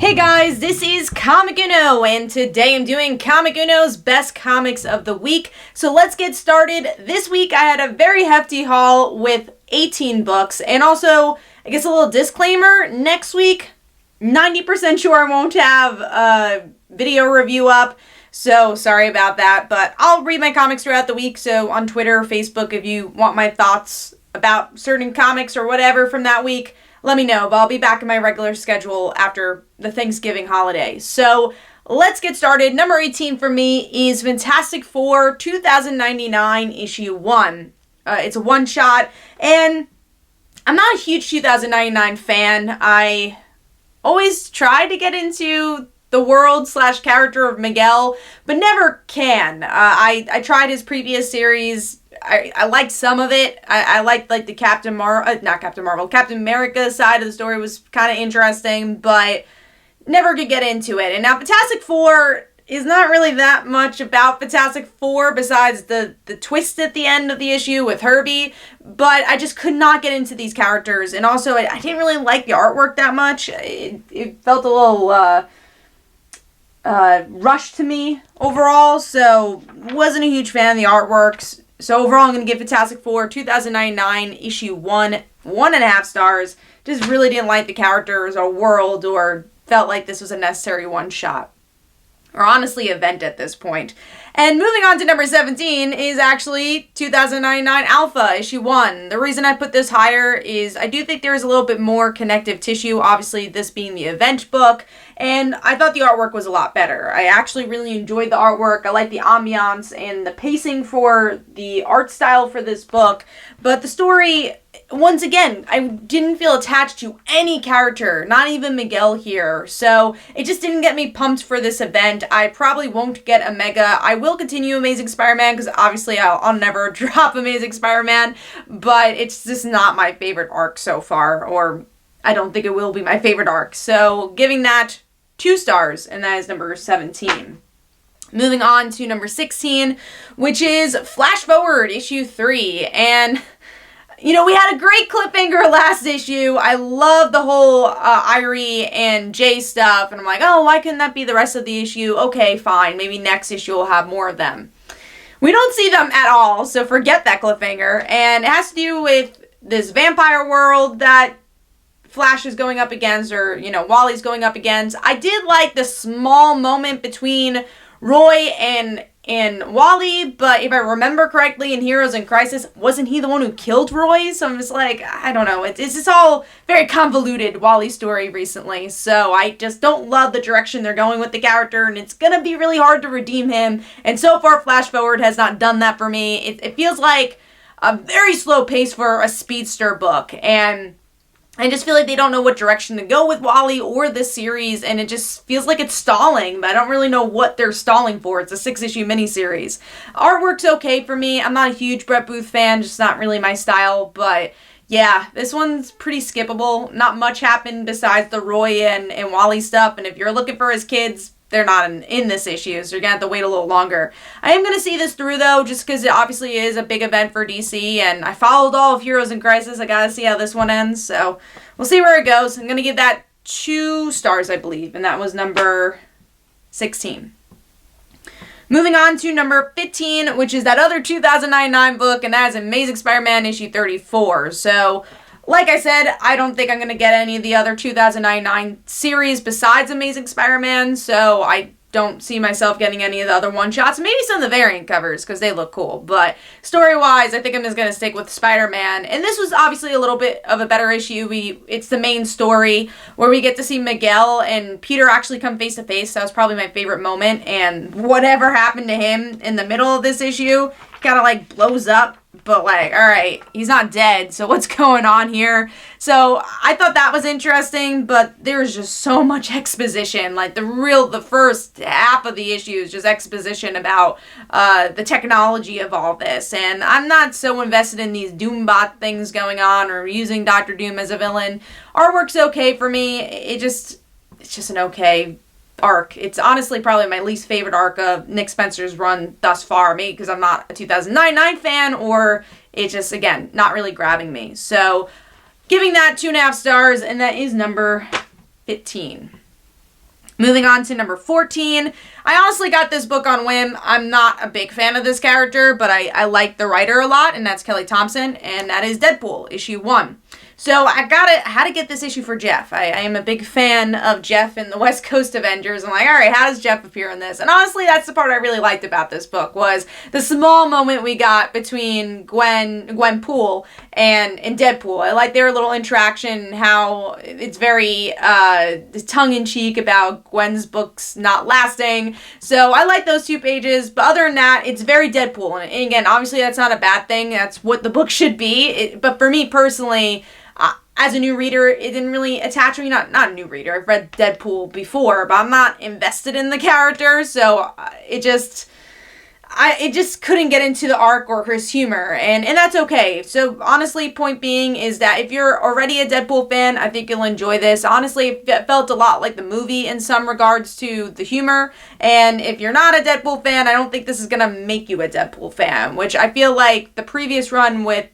Hey guys, this is Comic Uno, and today I'm doing Comic Uno's Best Comics of the Week. So let's get started. This week I had a very hefty haul with 18 books, and also, I guess a little disclaimer, next week, 90% sure I won't have a video review up, so sorry about that, but I'll read my comics throughout the week, so on Twitter or Facebook if you want my thoughts about certain comics or whatever from that week, let me know, but I'll be back in my regular schedule after the Thanksgiving holiday. So let's get started. Number 18 for me is Fantastic Four 2099 issue 1. It's a one-shot, and I'm not a huge 2099 fan. I always try to get into the world/character of Miguel, but never can. I tried his previous series. I liked some of it. I liked the Captain America side of the story was kind of interesting, but never could get into it. And now Fantastic Four is not really that much about Fantastic Four besides the twist at the end of the issue with Herbie, but I just could not get into these characters. And also, I didn't really like the artwork that much. It felt a little rushed to me overall, so wasn't a huge fan of the artworks. So overall, I'm going to give Fantastic Four 2099 issue 1, 1.5 stars. Just really didn't like the characters or world, or felt like this was a necessary one-shot. Or honestly, event at this point. And moving on to number 17 is actually 2099 Alpha, issue 1. The reason I put this higher is I do think there is a little bit more connective tissue, obviously this being the event book, and I thought the artwork was a lot better. I actually really enjoyed the artwork. I like the ambiance and the pacing for the art style for this book, but the story, once again, I didn't feel attached to any character, not even Miguel here, so it just didn't get me pumped for this event. I probably won't get a Mega. I will continue Amazing Spider-Man, because obviously I'll never drop Amazing Spider-Man, but it's just not my favorite arc so far, or I don't think it will be my favorite arc, so giving that 2 stars, and that is number 17. Moving on to number 16, which is Flash Forward, issue 3, and you know, we had a great cliffhanger last issue. I love the whole Irie and Jay stuff, and I'm like, oh, why couldn't that be the rest of the issue? Okay, fine, maybe next issue will have more of them. We don't see them at all, so forget that cliffhanger, and it has to do with this vampire world that Flash is going up against, or, you know, Wally's going up against. I did like the small moment between Roy and Wally, but if I remember correctly in Heroes in Crisis, wasn't he the one who killed Roy? So I'm just like, I don't know. It's just all very convoluted, Wally story recently. So I just don't love the direction they're going with the character, and it's gonna be really hard to redeem him. And so far, Flash Forward has not done that for me. It feels like a very slow pace for a speedster book, and I just feel like they don't know what direction to go with Wally or this series, and it just feels like it's stalling, but I don't really know what they're stalling for. It's a 6-issue miniseries. Artwork's okay for me. I'm not a huge Brett Booth fan, just not really my style, but yeah, this one's pretty skippable. Not much happened besides the Roy and Wally stuff, and if you're looking for his kids, they're not in this issue, so you're going to have to wait a little longer. I am going to see this through, though, just because it obviously is a big event for DC, and I followed all of Heroes in Crisis. I got to see how this one ends, so we'll see where it goes. I'm going to give that 2 stars, I believe, and that was number 16. Moving on to number 15, which is that other 2099 book, and that is Amazing Spider-Man issue 34. So, like I said, I don't think I'm going to get any of the other 2099 series besides Amazing Spider-Man, so I don't see myself getting any of the other one-shots. Maybe some of the variant covers, because they look cool. But story-wise, I think I'm just going to stick with Spider-Man. And this was obviously a little bit of a better issue. It's the main story, where we get to see Miguel and Peter actually come face-to-face. That was probably my favorite moment. And whatever happened to him in the middle of this issue, he kind of like blows up. But like, alright, he's not dead, so what's going on here? So I thought that was interesting, but there's just so much exposition. Like the first half of the issue is just exposition about the technology of all this. And I'm not so invested in these Doombot things going on or using Dr. Doom as a villain. Artwork's okay for me. It's just an okay arc. It's honestly probably my least favorite arc of Nick Spencer's run thus far, maybe because I'm not a 2099 fan, or it's just, again, not really grabbing me. So giving that 2.5 stars, and that is number 15. Moving on to number 14. I honestly got this book on whim. I'm not a big fan of this character, but I like the writer a lot, and that's Kelly Thompson, and that is Deadpool, issue 1. So I had to get this issue for Jeff. I am a big fan of Jeff in the West Coast Avengers. I'm like, all right, how does Jeff appear in this? And honestly, that's the part I really liked about this book, was the small moment we got between Gwenpool and Deadpool. I like their little interaction, how it's very tongue-in-cheek about Gwen's books not lasting. So I like those 2 pages, but other than that, it's very Deadpool. And again, obviously that's not a bad thing. That's what the book should be. But for me personally, as a new reader, it didn't really attach me. Not a new reader. I've read Deadpool before, but I'm not invested in the character, so it just couldn't get into the arc or his humor, and that's okay. So honestly, point being is that if you're already a Deadpool fan, I think you'll enjoy this. Honestly, it felt a lot like the movie in some regards to the humor, and if you're not a Deadpool fan, I don't think this is gonna make you a Deadpool fan, which I feel like the previous run with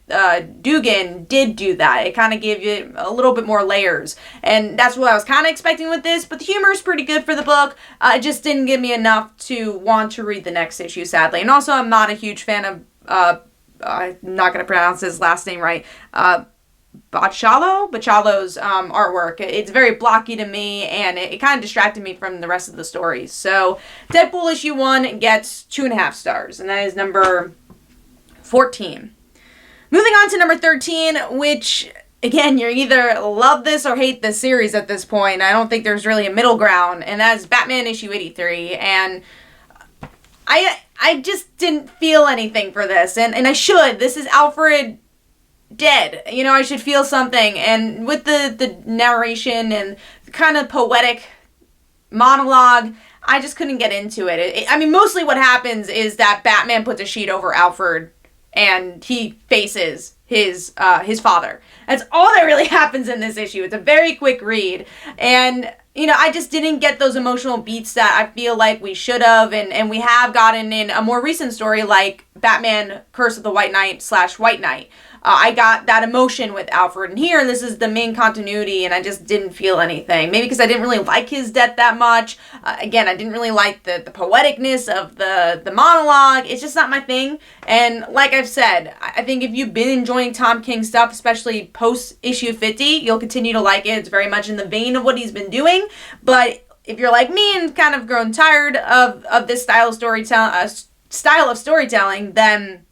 Dugan did do that. It kind of gave you a little bit more layers, and that's what I was kind of expecting with this, but the humor is pretty good for the book. It just didn't give me enough to want to read the next issue, sadly. And also, I'm not a huge fan of, I'm not going to pronounce his last name right, Bachalo's artwork. It's very blocky to me, and it kind of distracted me from the rest of the story. So, Deadpool issue 1 gets 2.5 stars, and that is number 14. Moving on to number 13, which, again, you either love this or hate this series at this point. I don't think there's really a middle ground, and that's Batman issue 83, and I just didn't feel anything for this, and I should. This is Alfred dead. You know, I should feel something, and with the narration and the kind of poetic monologue, I just couldn't get into it. I mean, mostly what happens is that Batman puts a sheet over Alfred, and he faces his father. That's all that really happens in this issue. It's a very quick read, and you know, I just didn't get those emotional beats that I feel like we should have, and we have gotten in a more recent story like Batman Curse of the White Knight / White Knight. I got that emotion with Alfred, and here this is the main continuity, and I just didn't feel anything. Maybe because I didn't really like his death that much. Again, I didn't really like the poeticness of the monologue. It's just not my thing. And like I've said, I think if you've been enjoying Tom King stuff, especially post issue 50, you'll continue to like it. It's very much in the vein of what he's been doing. But if you're like me and kind of grown tired of this style of storytelling, then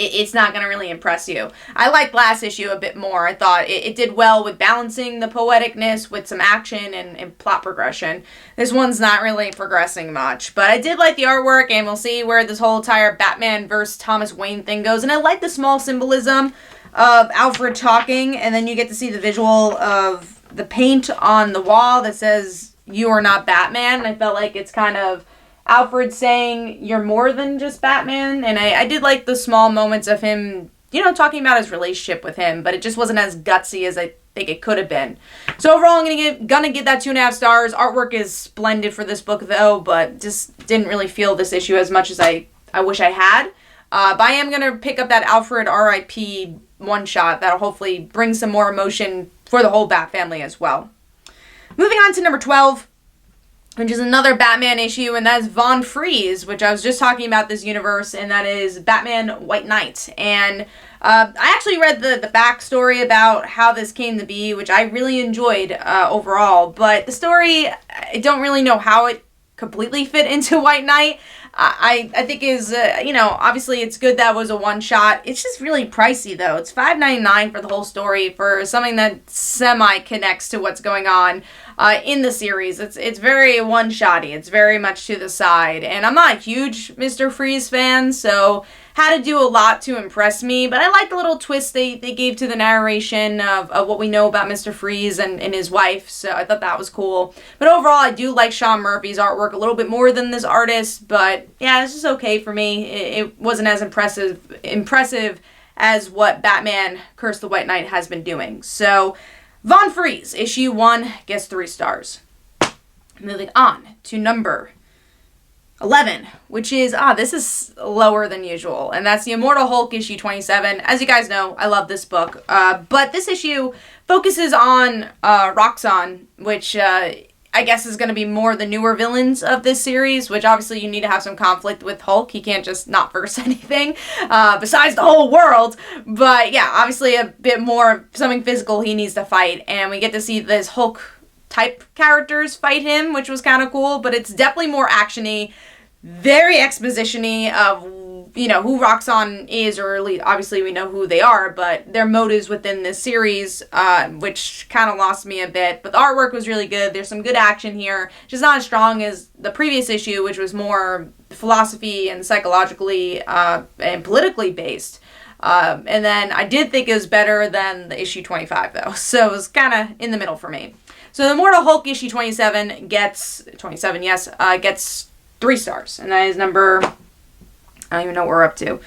it's not going to really impress you. I liked last issue a bit more. I thought it did well with balancing the poeticness with some action and plot progression. This one's not really progressing much, but I did like the artwork, and we'll see where this whole entire Batman versus Thomas Wayne thing goes. And I like the small symbolism of Alfred talking, and then you get to see the visual of the paint on the wall that says, "You are not Batman." And I felt like it's kind of Alfred saying, "You're more than just Batman," and I did like the small moments of him, you know, talking about his relationship with him, but it just wasn't as gutsy as I think it could have been. So overall, I'm gonna give that 2.5 stars. Artwork is splendid for this book, though, but just didn't really feel this issue as much as I wish I had. But I am gonna pick up that Alfred R.I.P. one-shot that'll hopefully bring some more emotion for the whole Bat family as well. Moving on to number 12, which is another Batman issue, and that is Von Freeze, which I was just talking about this universe, and that is Batman White Knight. And I actually read the backstory about how this came to be, which I really enjoyed overall, but the story, I don't really know how it completely fit into White Knight. I think is, you know, obviously it's good that was a one-shot. It's just really pricey, though. It's $5.99 for the whole story for something that semi-connects to what's going on in the series. It's very one-shotty. It's very much to the side. And I'm not a huge Mr. Freeze fan, so had to do a lot to impress me. But I like the little twist they gave to the narration of what we know about Mr. Freeze and his wife, so I thought that was cool. But overall, I do like Sean Murphy's artwork a little bit more than this artist, but yeah, it's just okay for me. It wasn't as impressive as what Batman Curse the White Knight has been doing. So, Von Freeze, issue 1, gets 3 stars. Moving on to number 11, which is, this is lower than usual, and that's the Immortal Hulk, issue 27. As you guys know, I love this book, but this issue focuses on Roxxon, which I guess, is going to be more the newer villains of this series, which obviously you need to have some conflict with Hulk. He can't just not verse anything besides the whole world. But yeah, obviously a bit more something physical he needs to fight. And we get to see this Hulk type characters fight him, which was kind of cool. But it's definitely more action-y, very exposition-y of, you know, who Roxxon is, or at least obviously we know who they are, but their motives within this series, which kind of lost me a bit. But the artwork was really good. There's some good action here, just not as strong as the previous issue, which was more philosophy and psychologically and politically based. And then I did think it was better than the issue 25 though, so it was kind of in the middle for me. So the Immortal Hulk issue 27 gets 3 stars, and that is number, I don't even know what we're up to.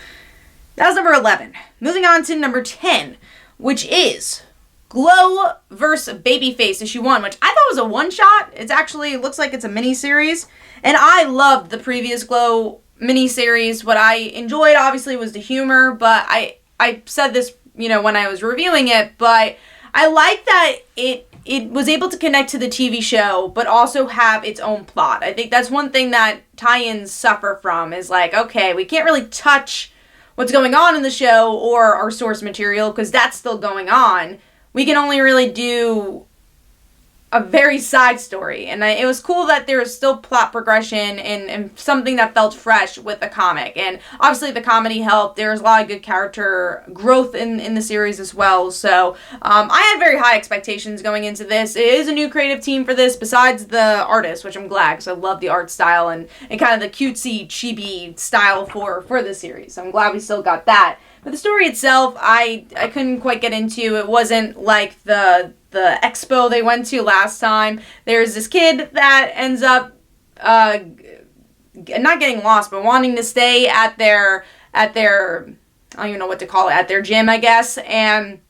That was number 11. Moving on to number 10, which is Glowverse Babyface issue 1, which I thought was a one-shot. It's actually, it looks like it's a mini-series. And I loved the previous Glow mini-series. What I enjoyed, obviously, was the humor. But I said this, you know, when I was reviewing it. But I like that it was able to connect to the TV show, but also have its own plot. I think that's one thing that tie-ins suffer from, is like, okay, we can't really touch what's going on in the show or our source material, because that's still going on. We can only really do a very side story. And it was cool that there was still plot progression and something that felt fresh with the comic. And obviously the comedy helped. There was a lot of good character growth in the series as well. So I had very high expectations going into this. It is a new creative team for this, besides the artist, which I'm glad, because I love the art style and kind of the cutesy, chibi style for the series. So I'm glad we still got that. But the story itself, I couldn't quite get into. It wasn't like the expo they went to last time. There's this kid that ends up not getting lost, but wanting to stay at their I don't even know what to call it, at their gym, I guess, and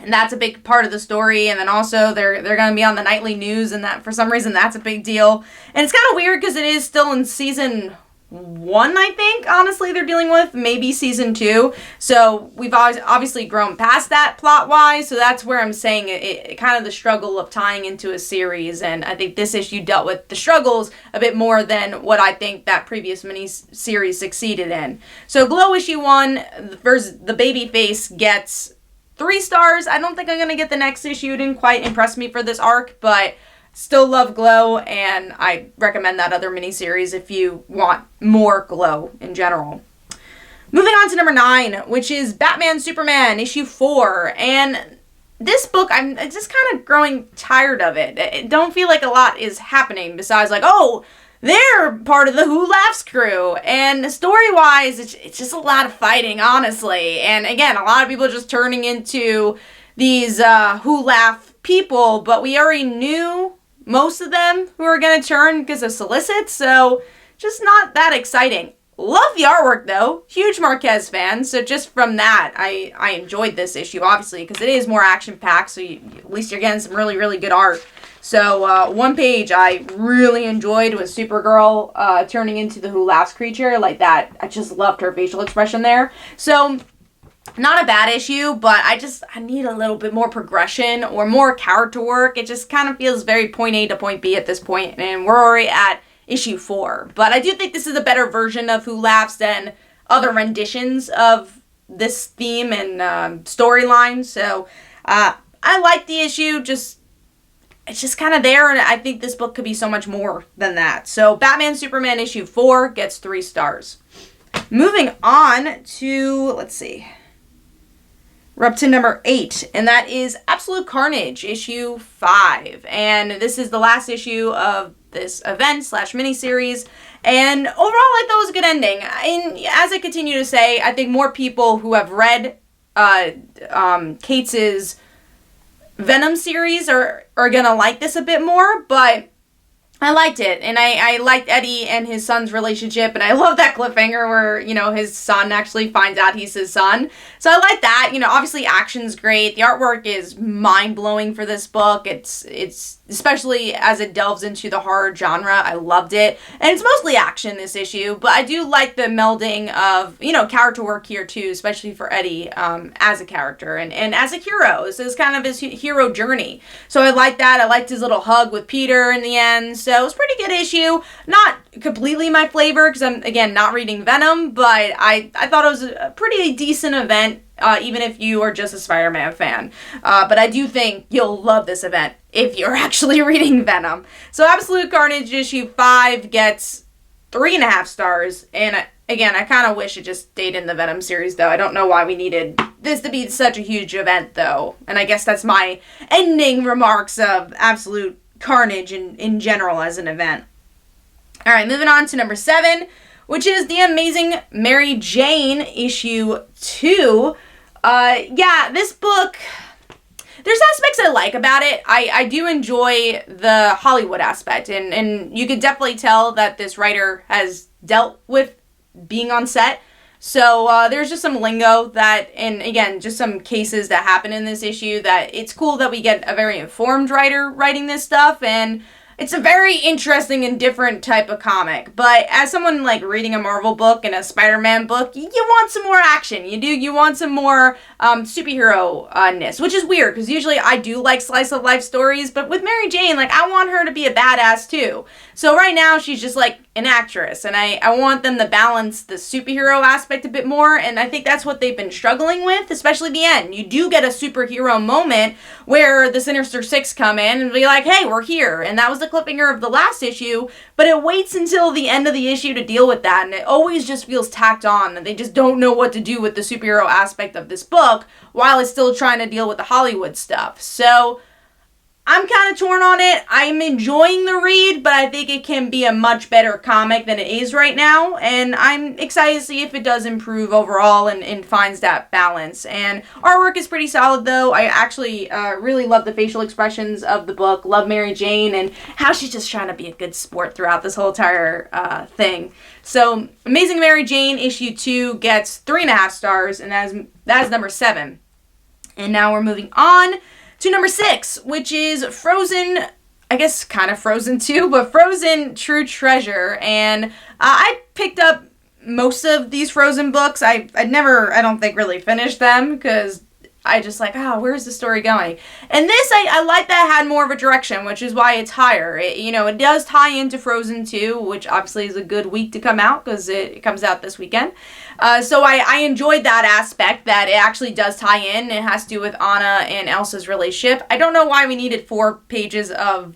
that's a big part of the story. And then also they're going to be on the nightly news, and that for some reason that's a big deal. And it's kind of weird because it is still in season 1, I think, honestly, they're dealing with, maybe season 2. So we've obviously grown past that plot-wise, so that's where I'm saying it kind of the struggle of tying into a series, and I think this issue dealt with the struggles a bit more than what I think that previous mini-series succeeded in. So Glow issue 1 versus the Babyface gets 3 stars. I don't think I'm going to get the next issue. It didn't quite impress me for this arc, but still love Glow, and I recommend that other miniseries if you want more Glow in general. Moving on to number 9, which is Batman Superman issue 4, and this book, I'm just kind of growing tired of it. I don't feel like a lot is happening besides like, oh, they're part of the Who Laughs crew, and story-wise, it's just a lot of fighting, honestly, and again, a lot of people just turning into these Who Laugh people, but we already knew most of them who are going to turn because of solicits, so just not that exciting. Love the artwork though, huge Marquez fan, so just from that, I enjoyed this issue, obviously, because it is more action-packed, so at least you're getting some really, really good art. So one page I really enjoyed was Supergirl turning into the Who Laughs creature, like that. I just loved her facial expression there. So not a bad issue, but I need a little bit more progression or more character work. It just kind of feels very point A to point B at this point, and we're already at issue 4. But I do think this is a better version of Who Laughs than other renditions of this theme and storyline. So I like the issue, it's just kind of there, and I think this book could be so much more than that. So Batman Superman issue 4 gets 3 stars. Moving on to, let's see, we're up to number 8, and that is Absolute Carnage, issue 5. And this is the last issue of this event / miniseries. And overall, I thought it was a good ending. And as I continue to say, I think more people who have read Cates's Venom series are going to like this a bit more. But I liked it, and I liked Eddie and his son's relationship, and I love that cliffhanger where, his son actually finds out he's his son. So I like that. Obviously action's great. The artwork is mind-blowing for this book. It's especially as it delves into the horror genre. I loved it. And it's mostly action this issue, but I do like the melding of, character work here too, especially for Eddie as a character and as a hero. This is kind of his hero journey. So I like that. I liked his little hug with Peter in the end. So it was a pretty good issue. Not completely my flavor because I'm, again, not reading Venom, but I thought it was a pretty decent event, even if you are just a Spider-Man fan. But I do think you'll love this event if you're actually reading Venom. So Absolute Carnage issue 5 gets 3.5 stars. And again, I kind of wish it just stayed in the Venom series, though. I don't know why we needed this to be such a huge event, though. And I guess that's my ending remarks of Absolute Carnage in general as an event. All right, moving on to number 7, which is The Amazing Mary Jane issue 2. This book, there's aspects I like about it. I do enjoy the Hollywood aspect, and you could definitely tell that this writer has dealt with being on set. So there's just some lingo that, and again, just some cases that happen in this issue that it's cool that we get a very informed writer writing this stuff, and it's a very interesting and different type of comic. But as someone like reading a Marvel book and a Spider-Man book, you want some more action. You want some more superhero-ness, which is weird because usually I do like slice of life stories, but with Mary Jane, I want her to be a badass too. So right now she's just like an actress, and I want them to balance the superhero aspect a bit more, and I think that's what they've been struggling with, especially the end. You do get a superhero moment where the Sinister Six come in and be like, hey, we're here, and that was the cliffhanger of the last issue, but it waits until the end of the issue to deal with that, and it always just feels tacked on, that they just don't know what to do with the superhero aspect of this book, while it's still trying to deal with the Hollywood stuff. So I'm kind of torn on it. I'm enjoying the read, but I think it can be a much better comic than it is right now, and I'm excited to see if it does improve overall and finds that balance. And artwork is pretty solid, though. I actually really love the facial expressions of the book, love Mary Jane, and how she's just trying to be a good sport throughout this whole entire thing. So, Amazing Mary Jane issue 2 gets 3.5 stars, and that is number 7. And now we're moving on to number 6, which is Frozen, I guess kind of Frozen 2, but Frozen True Treasure. And I picked up most of these Frozen books. I'd never, I don't think, really finished them because I just like, where's the story going? And this, I like that it had more of a direction, which is why it's higher. It does tie into Frozen 2, which obviously is a good week to come out because it comes out this weekend. So I enjoyed that aspect, that it actually does tie in. It has to do with Anna and Elsa's relationship. I don't know why we needed 4 pages of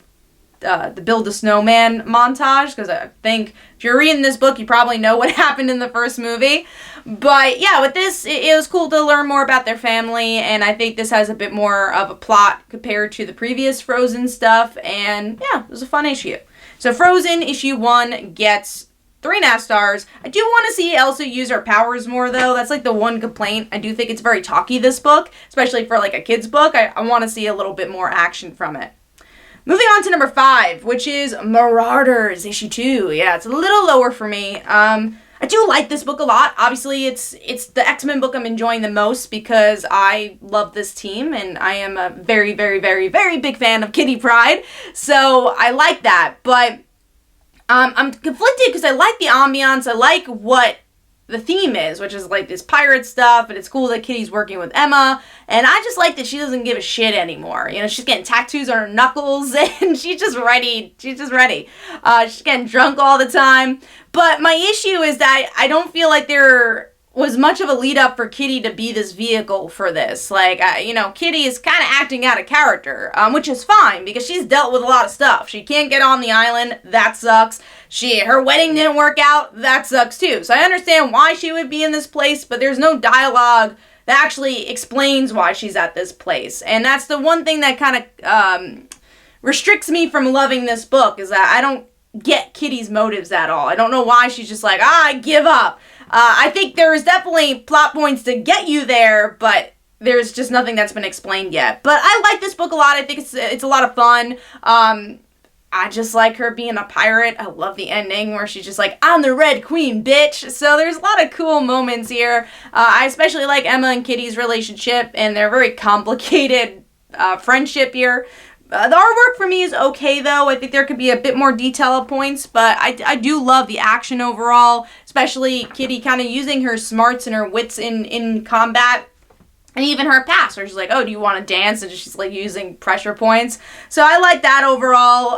the Build a Snowman montage, because I think if you're reading this book, you probably know what happened in the first movie. But yeah, with this, it was cool to learn more about their family, and I think this has a bit more of a plot compared to the previous Frozen stuff, and yeah, it was a fun issue. So Frozen issue 1 gets 3.5 stars. I do want to see Elsa use her powers more, though. That's like the one complaint. I do think it's very talky, this book, especially for like a kid's book. I want to see a little bit more action from it. Moving on to number 5, which is Marauders issue 2. Yeah, it's a little lower for me. I do like this book a lot. Obviously, it's the X-Men book I'm enjoying the most because I love this team, and I am a very, very, very, very big fan of Kitty Pryde. So I like that, but I'm conflicted because I like the ambiance. I like what the theme is, which is like this pirate stuff, and it's cool that Kitty's working with Emma, and I just like that she doesn't give a shit anymore. She's getting tattoos on her knuckles, and she's just ready. She's getting drunk all the time. But my issue is that I don't feel like there was much of a lead up for Kitty to be this vehicle for this. Kitty is kind of acting out of character, which is fine because she's dealt with a lot of stuff. She can't get on the island. That sucks. Her wedding didn't work out. That sucks too. So I understand why she would be in this place, but there's no dialogue that actually explains why she's at this place. And that's the one thing that kind of restricts me from loving this book, is that I don't get Kitty's motives at all. I don't know why she's just like, I give up. I think there's definitely plot points to get you there, but there's just nothing that's been explained yet. But I like this book a lot. I think it's a lot of fun. I just like her being a pirate. I love the ending where she's just like, I'm the Red Queen, bitch. So there's a lot of cool moments here. I especially like Emma and Kitty's relationship and their very complicated friendship here. The artwork for me is okay, though. I think there could be a bit more detail at points, but I do love the action overall, especially Kitty kind of using her smarts and her wits in combat. And even her past, where she's like, oh, do you want to dance? And she's like using pressure points. So I like that overall.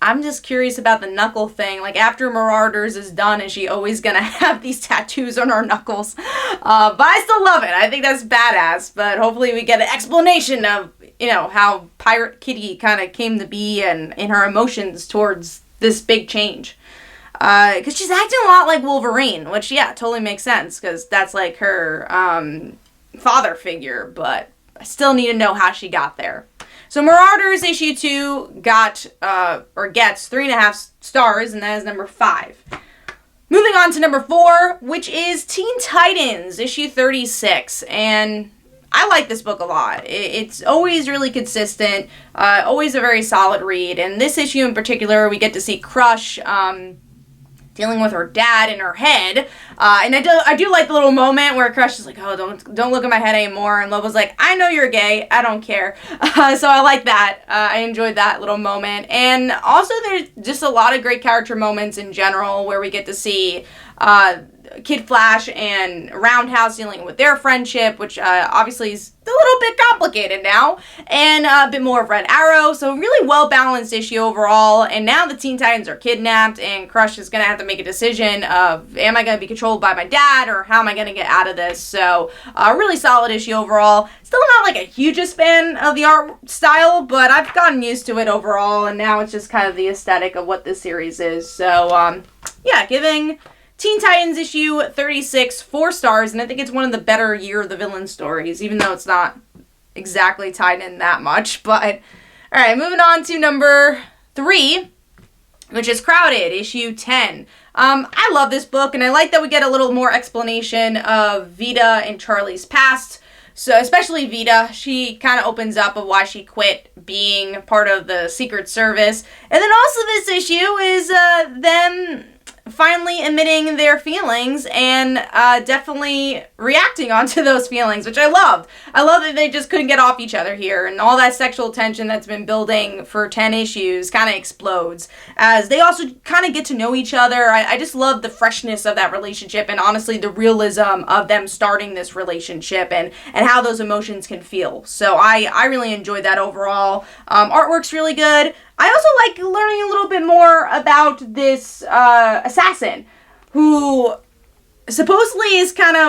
I'm just curious about the knuckle thing. Like, after Marauders is done, is she always going to have these tattoos on her knuckles? But I still love it. I think that's badass. But hopefully we get an explanation of, you know, how Pirate Kitty kind of came to be and in her emotions towards this big change. Because she's acting a lot like Wolverine, which, yeah, totally makes sense. Because that's like her father figure. But I still need to know how she got there. So Marauders issue 2 gets 3.5 stars, and that is number 5. Moving on to number 4, which is Teen Titans issue 36, and I like this book a lot. It's always really consistent, always a very solid read, and this issue in particular, we get to see Crush dealing with her dad in her head, and I do like the little moment where Crush is like, oh, don't look at my head anymore, and Lobo's like, I know you're gay, I don't care. So I like that. I enjoyed that little moment, and also there's just a lot of great character moments in general where we get to see Kid Flash and Roundhouse dealing with their friendship, which obviously is a little bit complicated now, and a bit more of Red Arrow, so really well-balanced issue overall, and now the Teen Titans are kidnapped, and Crush is going to have to make a decision of, am I going to be controlled by my dad, or how am I going to get out of this? So, really solid issue overall. Still not like a hugest fan of the art style, but I've gotten used to it overall, and now it's just kind of the aesthetic of what this series is. So, yeah, giving Teen Titans issue 36 4 stars, and I think it's one of the better Year of the Villain stories, even though it's not exactly tied in that much. But, alright, moving on to number 3, which is Crowded, issue 10. I love this book, and I like that we get a little more explanation of Vita and Charlie's past. So, especially Vita, she kind of opens up of why she quit being part of the Secret Service. And then also this issue is them finally admitting their feelings and definitely reacting onto those feelings, which I loved. I love that they just couldn't get off each other here, and all that sexual tension that's been building for 10 issues kind of explodes as they also kind of get to know each other. I just love the freshness of that relationship, and honestly the realism of them starting this relationship and how those emotions can feel. So I really enjoyed that overall. Artwork's really good. I also like learning a little bit more about this assassin who supposedly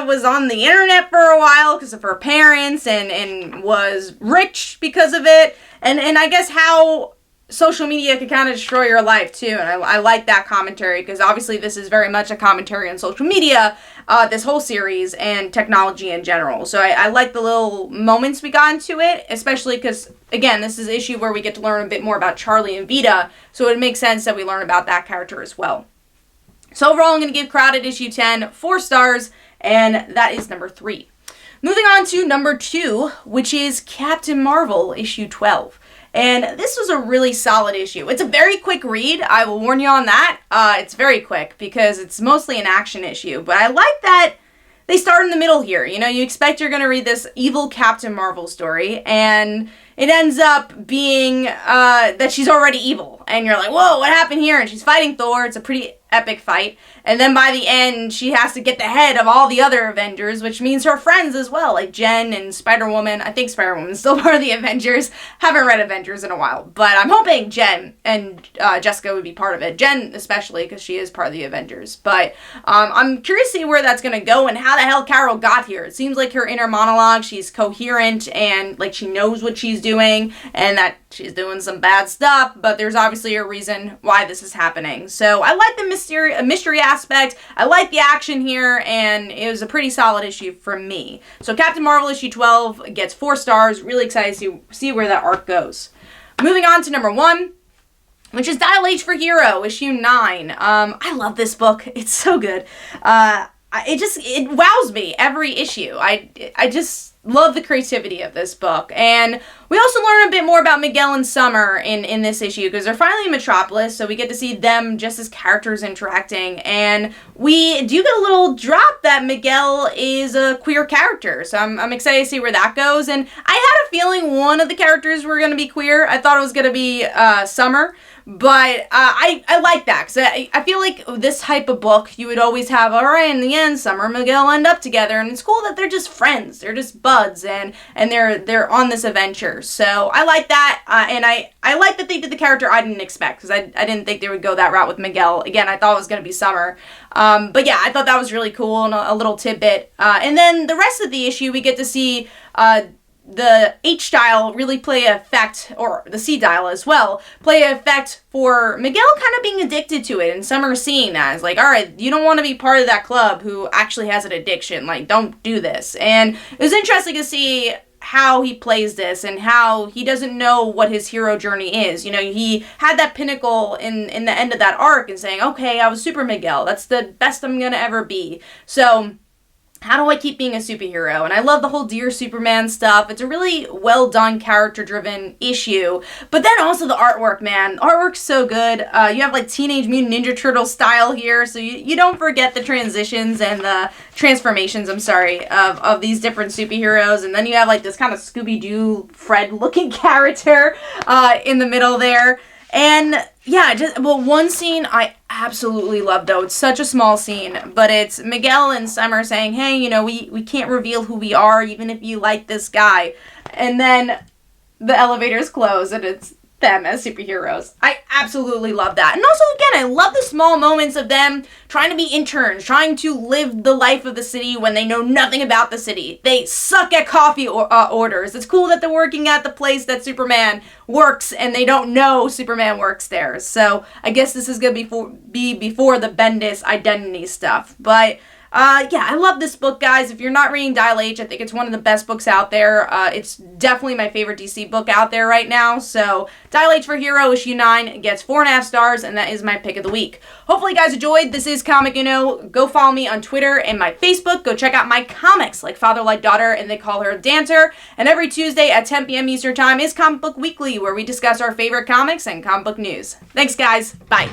was on the internet for a while because of her parents and was rich because of it. And I guess how social media can kind of destroy your life too. And I like that commentary because obviously this is very much a commentary on social media, this whole series, and technology in general. So I like the little moments we got into it, especially because, again, this is an issue where we get to learn a bit more about Charlie and Vita, so it makes sense that we learn about that character as well. So overall, I'm going to give Crowded issue 10 4 stars, and that is number 3. Moving on to number 2, which is Captain Marvel issue 12. And this was a really solid issue. It's a very quick read. I will warn you on that. It's very quick because it's mostly an action issue. But I like that they start in the middle here. You know, you expect you're going to read this evil Captain Marvel story, and it ends up being that she's already evil. And you're like, whoa, what happened here? And she's fighting Thor. It's a pretty epic fight. And then by the end, she has to get the head of all the other Avengers, which means her friends as well, like Jen and Spider-Woman. I think Spider-Woman's still part of the Avengers. Haven't read Avengers in a while, but I'm hoping Jen and Jessica would be part of it. Jen especially, because she is part of the Avengers. But I'm curious to see where that's going to go and how the hell Carol got here. It seems like her inner monologue, she's coherent and like she knows what she's doing and that she's doing some bad stuff, but there's obviously a reason why this is happening. So I like the mystery aspect. I like the action here, and it was a pretty solid issue for me. So Captain Marvel issue 12 gets 4 stars. Really excited to see where that arc goes. Moving on to number 1, which is Dial H for Hero issue 9. I love this book. It's so good. it wows me every issue. I just love the creativity of this book. And we also learn a bit more about Miguel and Summer in this issue, because they're finally in Metropolis, so we get to see them just as characters interacting. And we do get a little drop that Miguel is a queer character, so I'm excited to see where that goes. And I had a feeling one of the characters were going to be queer. I thought it was going to be Summer. But I like that, because I feel like this type of book, you would always have, all right, in the end, Summer and Miguel end up together, and it's cool that they're just friends, they're just buds, and they're on this adventure. So I like that, and I like that they did the character I didn't expect, because I didn't think they would go that route with Miguel. Again, I thought it was going to be Summer. But yeah, I thought that was really cool, and a little tidbit. And then the rest of the issue, we get to see the H-dial really play an effect, or the C-dial as well, play an effect for Miguel kind of being addicted to it, and Summer seeing that. It's like, alright, you don't want to be part of that club who actually has an addiction, like, don't do this. And it was interesting to see how he plays this, and how he doesn't know what his hero journey is. You know, he had that pinnacle in the end of that arc, and saying, okay, I was Super Miguel, that's the best I'm gonna ever be. So how do I keep being a superhero? And I love the whole Dear Superman stuff. It's a really well done, character-driven issue. But then also the artwork, man. Artwork's so good. You have like Teenage Mutant Ninja Turtle style here, so you don't forget the transitions and the transformations, of these different superheroes. And then you have like this kind of Scooby-Doo Fred-looking character in the middle there. And yeah, one scene I absolutely love, though. It's such a small scene, but it's Miguel and Summer saying, hey, you know, we can't reveal who we are, even if you like this guy. And then the elevators close, and it's them as superheroes. I absolutely love that. And also, again, I love the small moments of them trying to be interns, trying to live the life of the city when they know nothing about the city. They suck at coffee orders. It's cool that they're working at the place that Superman works, and they don't know Superman works there. So I guess this is going to be before the Bendis identity stuff. But yeah, I love this book, guys. If you're not reading Dial H, I think it's one of the best books out there. It's definitely my favorite DC book out there right now. So, Dial H for Hero, issue 9, gets 4.5 stars, and that is my pick of the week. Hopefully, you guys enjoyed. This is Comic Uno. Go follow me on Twitter and my Facebook. Go check out my comics, like Father Like Daughter, and They Call Her a Dancer. And every Tuesday at 10 p.m. Eastern Time is Comic Book Weekly, where we discuss our favorite comics and comic book news. Thanks, guys. Bye.